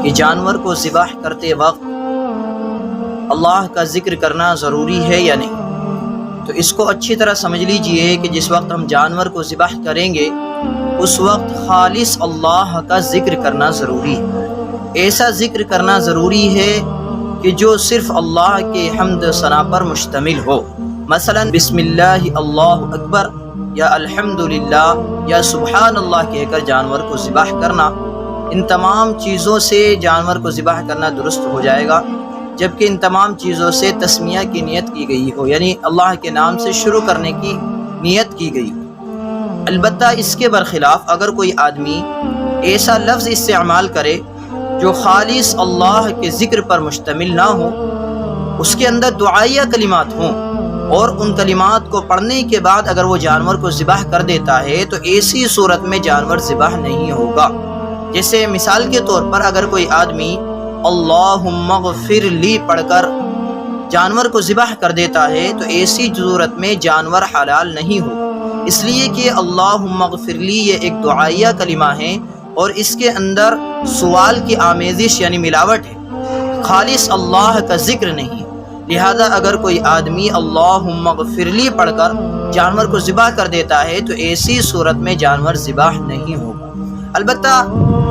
کہ جانور کو ذبح کرتے وقت اللہ کا ذکر کرنا ضروری ہے یا نہیں؟ تو اس کو اچھی طرح سمجھ لیجئے کہ جس وقت ہم جانور کو ذبح کریں گے اس وقت خالص اللہ کا ذکر کرنا ضروری ہے۔ ایسا ذکر کرنا ضروری ہے کہ جو صرف اللہ کے حمد و ثنا پر مشتمل ہو، مثلا بسم اللہ اللہ اکبر یا الحمدللہ یا سبحان اللہ کہہ کر جانور کو ذبح کرنا، ان تمام چیزوں سے جانور کو ذبح کرنا درست ہو جائے گا، جبکہ ان تمام چیزوں سے تسمیہ کی نیت کی گئی ہو، یعنی اللہ کے نام سے شروع کرنے کی نیت کی گئی ہو۔ البتہ اس کے برخلاف اگر کوئی آدمی ایسا لفظ استعمال کرے جو خالص اللہ کے ذکر پر مشتمل نہ ہو، اس کے اندر دعائیہ کلمات ہوں اور ان کلمات کو پڑھنے کے بعد اگر وہ جانور کو ذبح کر دیتا ہے تو ایسی صورت میں جانور ذبح نہیں ہوگا۔ جیسے مثال کے طور پر اگر کوئی آدمی اللہم اغفر لی پڑھ کر جانور کو ذبح کر دیتا ہے تو ایسی صورت میں جانور حلال نہیں ہو، اس لیے کہ اللہم اغفر لی یہ ایک دعائیہ کلمہ ہے اور اس کے اندر سوال کی آمیزش یعنی ملاوٹ ہے، خالص اللہ کا ذکر نہیں ہے۔ لہذا اگر کوئی آدمی اللہم اغفر لی پڑھ کر جانور کو ذبح کر دیتا ہے تو ایسی صورت میں جانور ذبح نہیں ہوگا۔ البتہ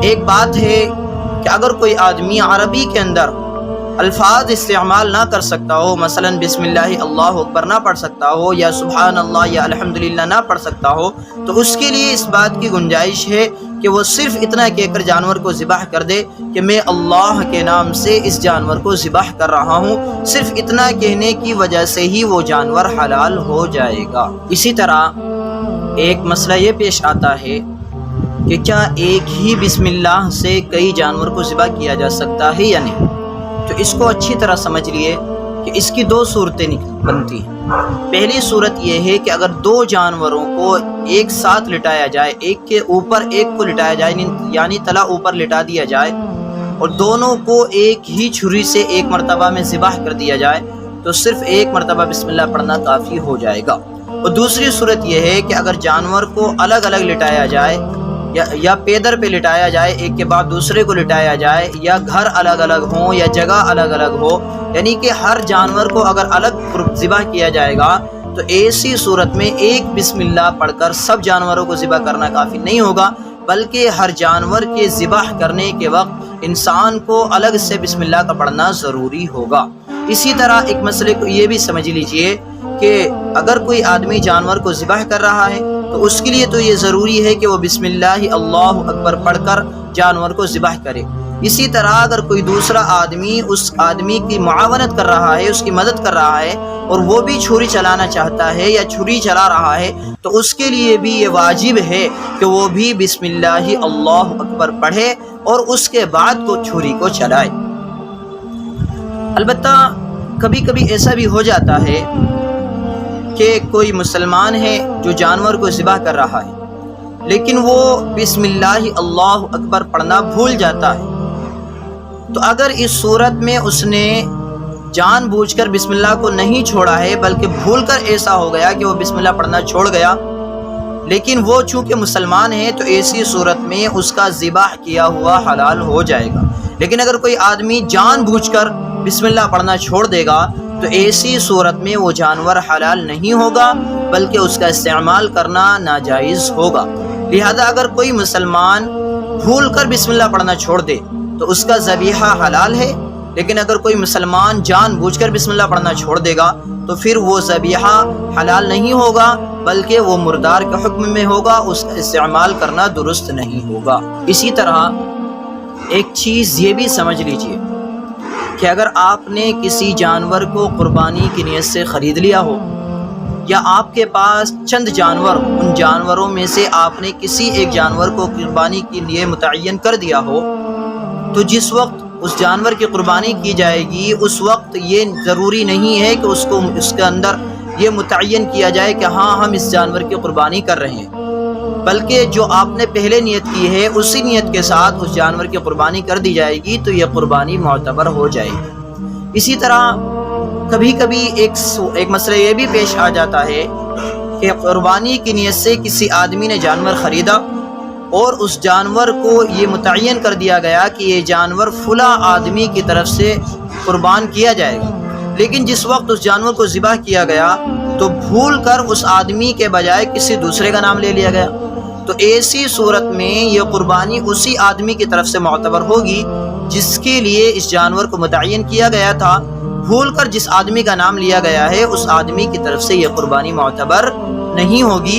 ایک بات ہے کہ اگر کوئی آدمی عربی کے اندر الفاظ استعمال نہ کر سکتا ہو، مثلا بسم اللہ اللہ اکبر نہ پڑھ سکتا ہو یا سبحان اللہ یا الحمدللہ نہ پڑھ سکتا ہو، تو اس کے لیے اس بات کی گنجائش ہے کہ وہ صرف اتنا کہہ کر جانور کو ذبح کر دے کہ میں اللہ کے نام سے اس جانور کو ذبح کر رہا ہوں، صرف اتنا کہنے کی وجہ سے ہی وہ جانور حلال ہو جائے گا۔ اسی طرح ایک مسئلہ یہ پیش آتا ہے کہ کیا ایک ہی بسم اللہ سے کئی جانور کو ذبح کیا جا سکتا ہے یا نہیں؟ تو اس کو اچھی طرح سمجھ لیے کہ اس کی دو صورتیں بنتی ہیں۔ پہلی صورت یہ ہے کہ اگر دو جانوروں کو ایک ساتھ لٹایا جائے، ایک کے اوپر ایک کو لٹایا جائے، یعنی تلا اوپر لٹا دیا جائے اور دونوں کو ایک ہی چھری سے ایک مرتبہ میں ذبح کر دیا جائے تو صرف ایک مرتبہ بسم اللہ پڑھنا کافی ہو جائے گا۔ اور دوسری صورت یہ ہے کہ اگر جانور کو الگ الگ لٹایا جائے یا پیدر پہ لٹایا جائے، ایک کے بعد دوسرے کو لٹایا جائے، یا گھر الگ الگ ہوں یا جگہ الگ الگ ہو، یعنی کہ ہر جانور کو اگر الگ ذبح کیا جائے گا تو ایسی صورت میں ایک بسم اللہ پڑھ کر سب جانوروں کو ذبح کرنا کافی نہیں ہوگا، بلکہ ہر جانور کے ذبح کرنے کے وقت انسان کو الگ سے بسم اللہ کا پڑھنا ضروری ہوگا۔ اسی طرح ایک مسئلے کو یہ بھی سمجھ لیجئے کہ اگر کوئی آدمی جانور کو ذبح کر رہا ہے تو اس کے لیے تو یہ ضروری ہے کہ وہ بسم اللہ اللہ اکبر پڑھ کر جانور کو ذبح کرے۔ اسی طرح اگر کوئی دوسرا آدمی اس آدمی کی معاونت کر رہا ہے، اس کی مدد کر رہا ہے اور وہ بھی چھری چلانا چاہتا ہے یا چھری چلا رہا ہے تو اس کے لیے بھی یہ واجب ہے کہ وہ بھی بسم اللہ اللہ اکبر پڑھے اور اس کے بعد کو چھری کو چلائے۔ البتہ کبھی کبھی ایسا بھی ہو جاتا ہے کہ کوئی مسلمان ہے جو جانور کو ذبح کر رہا ہے لیکن وہ بسم اللہ اللہ اکبر پڑھنا بھول جاتا ہے، تو اگر اس صورت میں اس نے جان بوجھ کر بسم اللہ کو نہیں چھوڑا ہے بلکہ بھول کر ایسا ہو گیا کہ وہ بسم اللہ پڑھنا چھوڑ گیا، لیکن وہ چونکہ مسلمان ہے تو ایسی صورت میں اس کا ذبح کیا ہوا حلال ہو جائے گا۔ لیکن اگر کوئی آدمی جان بوجھ کر بسم اللہ پڑھنا چھوڑ دے گا تو ایسی صورت میں وہ جانور حلال نہیں ہوگا بلکہ اس کا استعمال کرنا ناجائز ہوگا۔ لہذا اگر کوئی مسلمان بھول کر بسم اللہ پڑھنا چھوڑ دے تو اس کا ذبیحہ حلال ہے، لیکن اگر کوئی مسلمان جان بوجھ کر بسم اللہ پڑھنا چھوڑ دے گا تو پھر وہ ذبیحہ حلال نہیں ہوگا بلکہ وہ مردار کے حکم میں ہوگا، اس کا استعمال کرنا درست نہیں ہوگا۔ اسی طرح ایک چیز یہ بھی سمجھ لیجئے کہ اگر آپ نے کسی جانور کو قربانی کی نیت سے خرید لیا ہو یا آپ کے پاس چند جانور، ان جانوروں میں سے آپ نے کسی ایک جانور کو قربانی کے لیے متعین کر دیا ہو، تو جس وقت اس جانور کی قربانی کی جائے گی اس وقت یہ ضروری نہیں ہے کہ اس کے اندر یہ متعین کیا جائے کہ ہاں ہم اس جانور کی قربانی کر رہے ہیں، بلکہ جو آپ نے پہلے نیت کی ہے اسی نیت کے ساتھ اس جانور کی قربانی کر دی جائے گی تو یہ قربانی معتبر ہو جائے گی۔ اسی طرح کبھی کبھی ایک مسئلہ یہ بھی پیش آ جاتا ہے کہ قربانی کی نیت سے کسی آدمی نے جانور خریدا اور اس جانور کو یہ متعین کر دیا گیا کہ یہ جانور فلاں آدمی کی طرف سے قربان کیا جائے گا، لیکن جس وقت اس جانور کو ذبح کیا گیا تو بھول کر اس آدمی کے بجائے کسی دوسرے کا نام لے لیا گیا، تو ایسی صورت میں یہ قربانی اسی آدمی کی طرف سے معتبر ہوگی جس کے لیے اس جانور کو متعین کیا گیا تھا۔ بھول کر جس آدمی کا نام لیا گیا ہے اس آدمی کی طرف سے یہ قربانی معتبر نہیں ہوگی۔